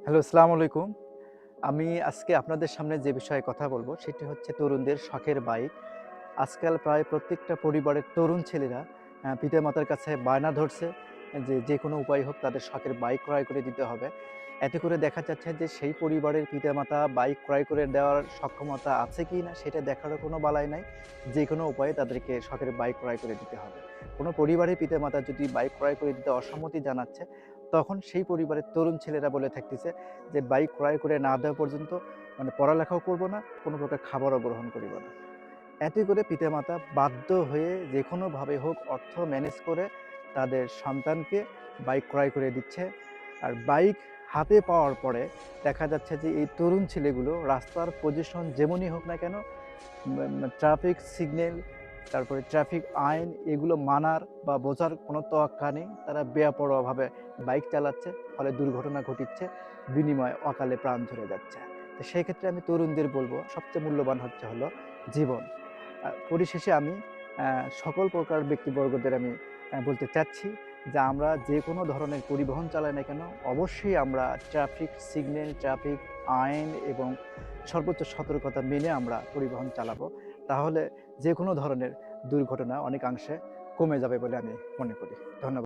Hello, আসসালামু আলাইকুম। আমি আজকে আপনাদের সামনে যে বিষয়ে কথা বলব সেটি হচ্ছে তরুণদের শখের বাইক। আজকাল প্রায় প্রত্যেকটা পরিবারের তরুণ ছেলেরা পিতামাতার কাছে বায়না ধরছে যে, যেকোনো উপায় হোক তাদের শখের বাইক ক্রয় করে দিতে হবে। এতে করে দেখা যাচ্ছে যে সেই পরিবারের পিতামাতা বাইক ক্রয় করে দেওয়ার সক্ষমতা আছে কিনা সেটা দেখারও কোনো বালাই নাই। যেকোনো উপায়ে তাদেরকে শখের বাইক ক্রয় করে দিতে হবে। কোনো পরিবারের পিতামাতা যদি বাইক ক্রয় করে দিতে অসম্মতি জানাচ্ছে, তখন সেই পরিবারের তরুণ ছেলেরা বলে থাকতেছে যে, বাইক ক্রয় করে না দেওয়া পর্যন্ত মানে পড়ালেখাও করব না, কোনো প্রকার খাবারও গ্রহণ করিব না। এতে করে পিতামাতা বাধ্য হয়ে যেকোনোভাবে হোক অর্থ ম্যানেজ করে তাদের সন্তানকে বাইক ক্রয় করে দিচ্ছে। আর বাইক হাতে পাওয়ার পরে দেখা যাচ্ছে যে এই তরুণ ছেলেগুলো রাস্তার পজিশন যেমনই হোক না কেন ট্রাফিক সিগন্যাল, তারপরে ট্রাফিক আইন এগুলো মানার বা বোঝার কোনো তোয়াক্কা নেই। তারা বেপরোয়াভাবে বাইক চালাচ্ছে, ফলে দুর্ঘটনা ঘটিচ্ছে, বিনিময়ে অকালে প্রাণ ঝরে যাচ্ছে। তো সেক্ষেত্রে আমি তরুণদের বলবো, সবচেয়ে মূল্যবান হলো জীবন। পরিশেষে আমি সকল প্রকার ব্যক্তিবর্গদের আমি বলতে চাচ্ছি যে, আমরা যেকোনো ধরনের পরিবহন চালাই না কেন, অবশ্যই আমরা ট্রাফিক সিগন্যাল, ট্রাফিক আইন এবং সর্বোচ্চ সতর্কতা মেনে আমরা পরিবহন চালাবো। তাহলে যেকোনো ধরনের দুর্ঘটনা অনেকাংশে কমে যাবে বলে আমি মনে করি। ধন্যবাদ।